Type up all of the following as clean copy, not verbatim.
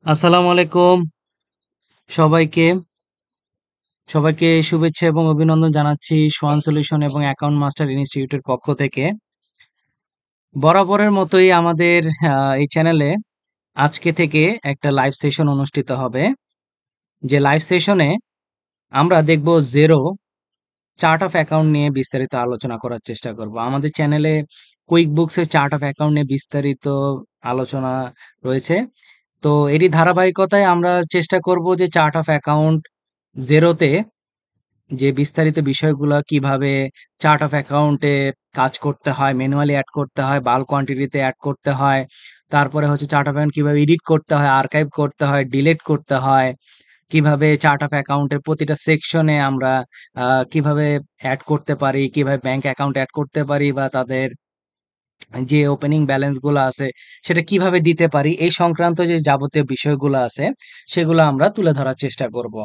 আসসালামু আলাইকুম সবাইকে সবাইকে শুভেচ্ছা এবং অভিনন্দন জানাচ্ছি সোয়ান সলিউশন এবং অ্যাকাউন্ট মাস্টার ইনস্টিটিউটের পক্ষ থেকে। বরাবরের মতোই আমাদের এই চ্যানেলে আজকে থেকে একটা লাইভ সেশন অনুষ্ঠিত হবে। যে লাইভ সেশনে আমরা দেখব জেরো চার্ট অফ অ্যাকাউন্ট নিয়ে বিস্তারিত আলোচনা করার চেষ্টা করব। আমাদের চ্যানেলে কুইক বুকসের চার্ট অফ অ্যাকাউন্ট নিয়ে বিস্তারিত আলোচনা রয়েছে। তো এরই ধারাবাহিকতায় আমরা চেষ্টা করব যে চার্ট অফ অ্যাকাউন্ট জেরোতে যে বিস্তারিত বিষয়গুলো কিভাবে চার্ট অফ অ্যাকাউন্টে কাজ করতে হয়, ম্যানুয়ালি অ্যাড করতে হয়, বাল্ক কোয়ান্টিটিতে অ্যাড করতে হয়। তারপরে হচ্ছে চার্ট অফ অ্যাকাউন্ট কিভাবে এডিট করতে হয়, আর্কাইভ করতে হয়, ডিলিট করতে হয়। কিভাবে চার্ট অফ অ্যাকাউন্টের প্রতিটা সেকশনে আমরা কিভাবে অ্যাড করতে পারি, কিভাবে ব্যাংক অ্যাকাউন্ট অ্যাড করতে পারি বা তাদের যে ওপেনিং ব্যালেন্স গুলো আছে সেটা কিভাবে দিতে পারি, এই সংক্রান্ত যে যাবতীয় বিষয়গুলো আছে সেগুলো আমরা তুলে ধরার চেষ্টা করব।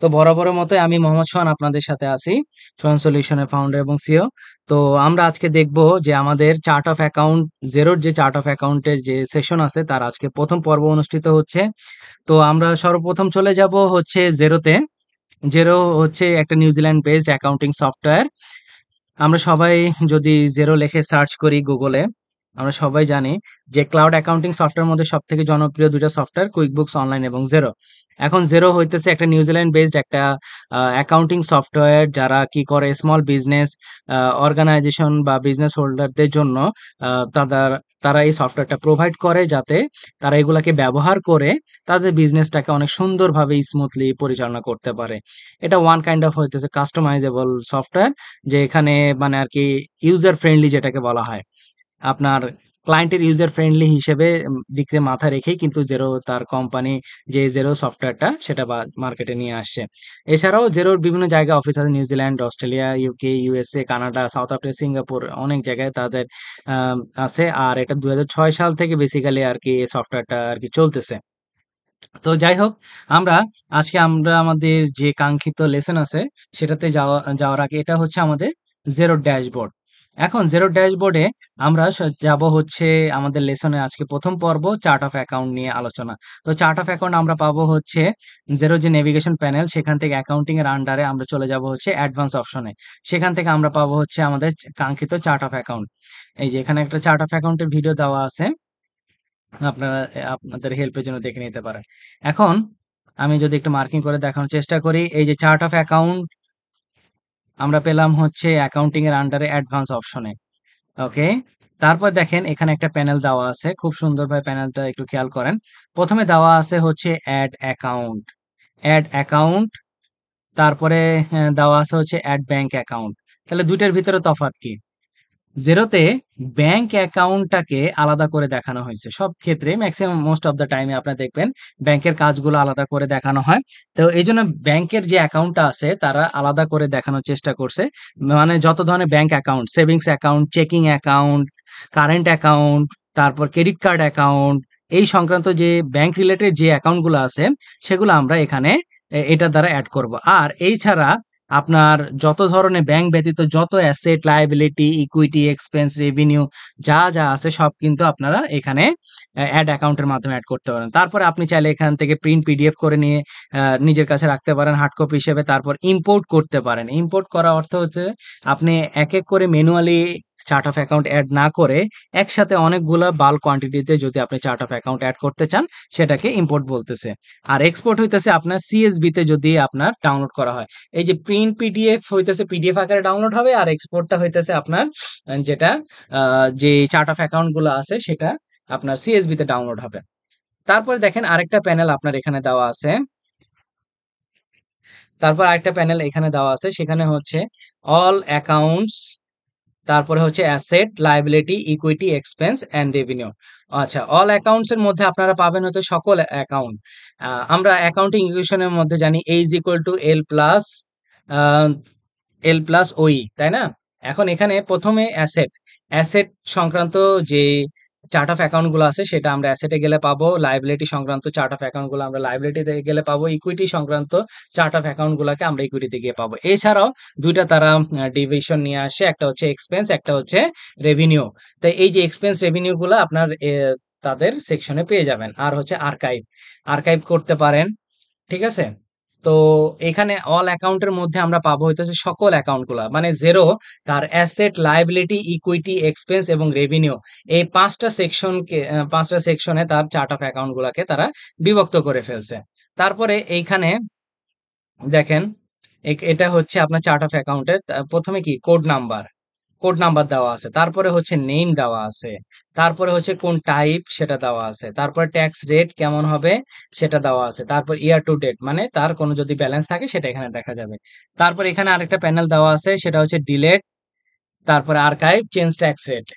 তো বরাবরের মতোই আমি মোহাম্মদ সোহান আপনাদের সাথে আছি, সোহান সলিউশনের ফাউন্ডার এবং সিও। তো আমরা আজকে দেখব যে আমাদের চার্ট অফ অ্যাকাউন্ট জেরোর যে চার্ট অফ অ্যাকাউন্টের যে সেশন আছে তার আজকে প্রথম পর্ব অনুষ্ঠিত হচ্ছে। তো আমরা সর্বপ্রথম চলে যাব হচ্ছে জেরোতে। জেরো হচ্ছে একটা নিউজিল্যান্ড বেসড অ্যাকাউন্টিং সফটওয়্যার। আমরা সবাই যদি জেরো লিখে সার্চ করি গুগলে, আমরা সবাই জানি যে ক্লাউড অ্যাকাউন্টিং সফটওয়্যার মধ্যে সব থেকে জনপ্রিয় দুইটা সফটওয়্যার কুইকবুকস অনলাইন এবং জেরো। এখন জেরো হইতেছে একটা নিউজিল্যান্ড বেসড একটা অ্যাকাউন্টিং সফটওয়্যার যারা কি করে স্মল বিজনেস অর্গানাইজেশন বা বিজনেস হোল্ডারদের জন্য তাদের তারা এই সফটওয়্যারটা প্রোভাইড করে যাতে তারা এগুলাকে ব্যবহার করে তাদের বিজনেসটাকে অনেক সুন্দরভাবে স্মুথলি পরিচালনা করতে পারে। এটা ওয়ান কাইন্ড অফ হইতেছে কাস্টমাইজেবল সফটওয়্যার, যে এখানে মানে আর কি ইউজার ফ্রেন্ডলি যেটাকে বলা হয়। আপনার ক্লায়েন্টের ইউজার ফ্রেন্ডলি হিসেবে দিকে মাথা রেখেই কিন্তু জেরো তার কোম্পানি যে জেরো সফটওয়্যারটা সেটা মার্কেটে নিয়ে আসছে। এছাড়াও জেরোর বিভিন্ন জায়গায় অফিস আছে, New Zealand, Australia, UK, USA, Canada, south Africa, Singapore, অনেক জায়গায় তাদের আছে। আর এটা 2006 সাল থেকে বেসিক্যালি আর কি এই সফটওয়্যারটা আর কি চলতেছে। তো যাই হোক, আমরা আমরা আমাদের যে কাঙ্ক্ষিত লেসন আছে সেটাতে যাওয়ার আগে এটা হচ্ছে আমাদের জেরো ড্যাশবোর্ড। এখন জেরো ড্যাশবোর্ডে আমরা যাব হচ্ছে আমাদের লেসনের আজকে প্রথম পর্ব চার্ট অফ অ্যাকাউন্ট নিয়ে আলোচনা। তো চার্ট অফ অ্যাকাউন্ট আমরা পাবো হচ্ছে জেরো যে নেভিগেশন প্যানেল, সেখান থেকে অ্যাকাউন্টিং এর আন্ডারে আমরা চলে যাব হচ্ছে অ্যাডভান্স অপশনে। সেখান থেকে আমরা পাবো হচ্ছে আমাদের কাঙ্ক্ষিত চার্ট অফ অ্যাকাউন্ট। এই যে এখানে একটা চার্ট অফ অ্যাকাউন্টের ভিডিও দেওয়া আছে, আপনারা আপনাদের হেল্পের জন্য দেখে নিতে পারেন। এখন আমি যদি একটু মার্কিং করে দেখানোর চেষ্টা করি, এই যে চার্ট অফ অ্যাকাউন্ট আমরা পেলাম হচ্ছে অ্যাকাউন্টিং এর আন্ডারে অ্যাডভান্স অপশনে। ওকে, তারপর দেখেন এখানে একটা প্যানেল দেওয়া আছে, খুব সুন্দরভাবে প্যানেলটা একটু খেয়াল করেন। প্রথমে দেওয়া আছে হচ্ছে অ্যাড অ্যাকাউন্ট, অ্যাড অ্যাকাউন্ট। তারপরে দেওয়া আছে হচ্ছে অ্যাড ব্যাংক অ্যাকাউন্ট। তাহলে দুইটার ভিতরে তফাৎ কি? জেরোতে ব্যাংক অ্যাকাউন্টটাকে আলাদা করে দেখানো হয়েছে সব ক্ষেত্রে, ম্যাক্সিমাম মোস্ট অফ দ্য টাইমে আপনারা দেখবেন ব্যাংকের কাজগুলো আলাদা করে দেখানো হয়। তো এই জন্য ব্যাংকের যে অ্যাকাউন্টটা আছে তারা আলাদা করে দেখানোর চেষ্টা করছে। মানে যত ধরনের bank account, savings account, checking account, current account, তারপর ক্রেডিট কার্ড অ্যাকাউন্ট, এই সংক্রান্ত যে ব্যাংক রিলেটেড যে অ্যাকাউন্টগুলো আছে সেগুলো আমরা এখানে এটার দ্বারা অ্যাড করব। আর এই ছাড়া আপনার যত ধরনের ব্যাংক ব্যতীত যত asset, liability, equity, expense, revenue যা যা আছে সব কিন্তু আপনারা এখানে অ্যাড অ্যাকাউন্টের মাধ্যমে অ্যাড করতে পারেন। তারপরে আপনি চাইলে এখান থেকে প্রিন্ট পিডিএফ করে নিয়ে নিজের কাছে রাখতে পারেন হার্ড কপি হিসেবে। তারপর ইম্পোর্ট করতে পারেন। ইম্পোর্ট করা অর্থ হচ্ছে আপনি এক এক করে manually chart of account add না করে একসাথে অনেকগুলা বাল্ক কোয়ান্টিটিতে যদি আপনি চার্ট অফ অ্যাকাউন্ট অ্যাড করতে চান সেটাকে ইম্পোর্ট বলতেছে। আর এক্সপোর্ট হইতেছে আপনার সিএসভি তে যদি আপনার ডাউনলোড করা হয়। এই যে প্রিন্ট পিডিএফ হইতেছে পিডিএফ আকারে ডাউনলোড হবে, আর এক্সপোর্টটা হইতেছে আপনার যেটা যে চার্ট অফ অ্যাকাউন্ট গুলো আছে সেটা আপনার সিএসভি তে ডাউনলোড হবে। তারপরে দেখেন আরেকটা প্যানেল আপনার এখানে দেওয়া আছে। তারপর আরেকটা প্যানেল এখানে দেওয়া আছে, সেখানে হচ্ছে অল অ্যাকাউন্টস, তারপরে হচ্ছে asset, liability, equity, expense and revenue. আচ্ছা, অল অ্যাকাউন্টস এর মধ্যে আপনারা পাবেন হয়তো সকল অ্যাকাউন্ট। আমরা অ্যাকাউন্টিং ইকুয়েশনের মধ্যে জানি A is equal to L plus ওই, তাই না? এখন এখানে প্রথমে অ্যাসেট, অ্যাসেট সংক্রান্ত যে চার্ট অফ অ্যাকাউন্ট গুলো আছে সেটা আমরা অ্যাসেটে গেলে পাবো। লাইবিলিটি সংক্রান্ত চার্ট অফ অ্যাকাউন্ট গুলো আমরা লাইবিলিটিতে গেলে পাবো। ইকুইটি সংক্রান্ত চার্ট অফ অ্যাকাউন্ট গুলাকে আমরা ইকুইটিতে গিয়ে পাবো। এছাড়াও দুইটা তারা ডিভিশন নিয়ে আসে, একটা হচ্ছে এক্সপেন্স, একটা হচ্ছে রেভিনিউ। তাই এই যে এক্সপেন্স রেভিনিউ গুলো আপনার তাদের সেকশনে পেয়ে যাবেন। আর হচ্ছে আর্কাইভ, আর্কাইভ করতে পারেন। ঠিক আছে? তো এখানে অল অ্যাকাউন্টের মধ্যে আমরা পাবো হইতেছে সকল অ্যাকাউন্টগুলা। মানে 0 তার অ্যাসেট, লায়াবিলিটি, ইকুইটি, এক্সপেন্স এবং রেভিনিউ, এই ৫টা সেকশনকে ৫টা সেকশনে তার চার্ট অফ অ্যাকাউন্ট গুলাকে তারা বিভক্ত করে ফেলছে। তারপরে এইখানে দেখেন, এটা হচ্ছে আপনার চার্ট অফ অ্যাকাউন্টের প্রথমে কি কোড নাম্বার, কোড নাম্বার দেওয়া আছে। তারপরে হচ্ছে নেম দেওয়া আছে। তারপরে হচ্ছে কোন টাইপ সেটা দেওয়া আছে। তারপরে ট্যাক্স রেট কেমন হবে সেটা দেওয়া আছে। তারপর ইয়ার টু ডেট, মানে তার কোনো যদি ব্যালেন্স থাকে সেটা এখানে দেখা যাবে। তারপর এখানে আরেকটা প্যানেল দেওয়া আছে, সেটা হচ্ছে ডিলেট, তারপরে আর্কাইভ, চেঞ্জ ট্যাক্স রেট।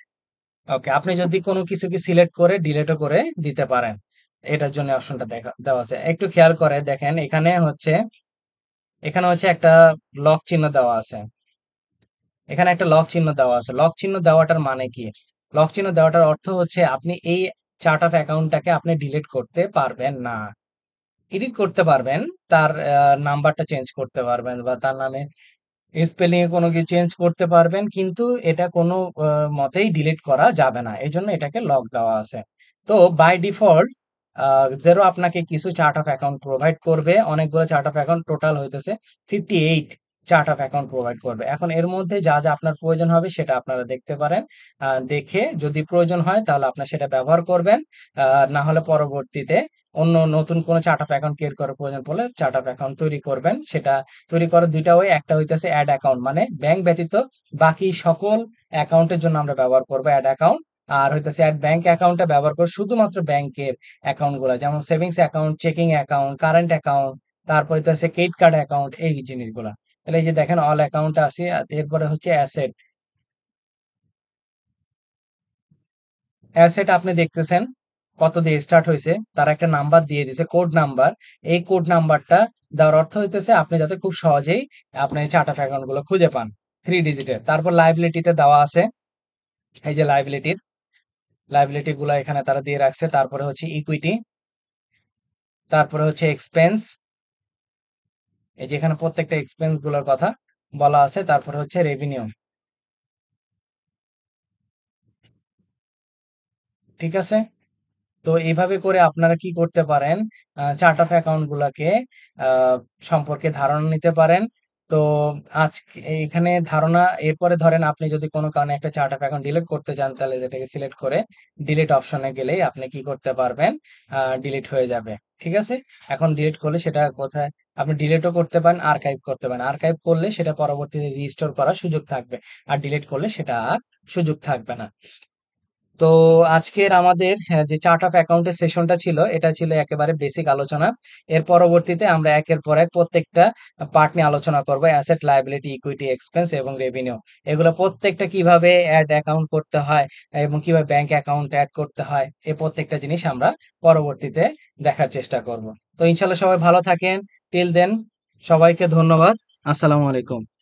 ওকে, আপনি যদি কোনো কিছুকে সিলেক্ট করে ডিলেটও করে দিতে পারেন। এটার জন্য অপশনটা দেওয়া আছে। একটু খেয়াল করে দেখেন, এখানে হচ্ছে একটা লক চিহ্ন দেওয়া আছে। এখানে একটা লক চিহ্ন দেওয়া আছে। লক চিহ্ন দেওয়াটার মানে কি? লক চিহ্ন দেওয়াটার অর্থ হচ্ছে আপনি এই চার্ট অফ অ্যাকাউন্টটাকে আপনি ডিলিট করতে পারবেন না। এডিট করতে পারবেন, তার নাম্বারটা চেঞ্জ করতে পারবেন বা তার নামে স্পেলিং এ কোনো কিছু চেঞ্জ করতে পারবেন, কিন্তু এটা কোনো মতেই ডিলিট করা যাবে না। এই জন্য এটাকে লক দেওয়া আছে। তো বাই ডিফল্ট জেরো আপনাকে কিছু চার্ট অফ অ্যাকাউন্ট প্রোভাইড করবে। অনেকগুলো চার্ট অফ অ্যাকাউন্ট টোটাল হইতেছে 58 চার্ট অফ অ্যাকাউন্ট প্রোভাইড করবে। এখন এর মধ্যে যা যা আপনার প্রয়োজন হবে সেটা আপনারা দেখতে পারেন। দেখে যদি প্রয়োজন হয় তাহলে আপনার সেটা ব্যবহার করবেন। না হলে পরবর্তীতে অন্য নতুন কোনো চার্ট অফ অ্যাকাউন্ট ক্রিয়েট করার প্রয়োজন পড়লে চার্ট অফ অ্যাকাউন্ট তৈরি করবেন। সেটা তৈরি করার ২টা ওয়ে, একটা হইতেছে অ্যাড অ্যাকাউন্ট, মানে ব্যাংক ব্যতীত বাকি সকল অ্যাকাউন্টের জন্য আমরা ব্যবহার করবো অ্যাড অ্যাকাউন্ট। আর হইতেছে অ্যাড ব্যাংক অ্যাকাউন্টটা ব্যবহার করে শুধুমাত্র ব্যাংকের অ্যাকাউন্ট গুলা, যেমন savings account, checking account, current account, তারপর হইতেছে ক্রেডিট কার্ড অ্যাকাউন্ট, এই জিনিসগুলা। তাহলে এই যে দেখেন অল অ্যাকাউন্ট আছে। আর এরপরে হচ্ছে অ্যাসেট। অ্যাসেট আপনি দেখতেছেন কত দিয়ে স্টার্ট হয়েছে, তার একটা নাম্বার দিয়ে দিছে, কোড নাম্বার। এই কোড নাম্বারটা দেওয়ার অর্থ হইতেছে আপনি যাতে খুব সহজেই আপনার চার্ট অফ অ্যাকাউন্ট গুলো খুঁজে পান, 3 ডিজিটের। তারপর লাইবিলিটিতে দেওয়া আছে, এই যে লাইবিলিটি গুলা এখানে তারা দিয়ে রাখছে। তারপরে হচ্ছে ইকুইটি, তারপরে হচ্ছে এক্সপেন্স, এই যে এখানে প্রত্যেকটা এক্সপেন্স গুলোর কথা বলা আছে। তারপরে হচ্ছে রেভিনিউ। ঠিক আছে? তো এইভাবে করে আপনারা কি করতে পারেন, চার্ট অফ অ্যাকাউন্ট গুলাকে আহ, সম্পর্কে ধারণা নিতে পারেন। তো আজকে এখানে ধারণা, এরপরে ধরেন আপনি যদি কোনো কারণে একটা চার্ট অফ অ্যাকাউন্ট ডিলিট করতে চান, তাহলে এটাকে সিলেক্ট করে ডিলিট অপশনে গেলেই আপনি কি করতে পারবেন, ডিলিট হয়ে যাবে। ঠিক আছে? এখন ডিলিট করলে সেটা কোথায়, আপনি ডিলিটও করতে পারেন, আর্কাইভ করতে পারেন। আর্কাইভ করলে সেটা পরবর্তীতে রিস্টোর করার সুযোগ থাকবে, আর ডিলিট করলে সেটা আর সুযোগ থাকবে না। তো আজকের আমাদের যে চার্ট অফ অ্যাকাউন্টের সেশনটা ছিল, এটা ছিল একেবারে বেসিক আলোচনা। এর পরবর্তীতে আমরা একের পর এক প্রত্যেকটা পার্ট নিয়ে আলোচনা করব, অ্যাসেট, লায়াবিলিটি, ইকুইটি, এক্সপেন্স এবং রেভিনিউ। এগুলো প্রত্যেকটা কিভাবে অ্যাড অ্যাকাউন্ট করতে হয় এবং কিভাবে ব্যাংক অ্যাকাউন্ট অ্যাড করতে হয়, এই প্রত্যেকটা জিনিস আমরা পরবর্তীতে দেখার চেষ্টা করব। তো ইনশাল্লাহ সবাই ভালো থাকেন। টিল দেন, সবাইকে ধন্যবাদ। আসসালামু আলাইকুম।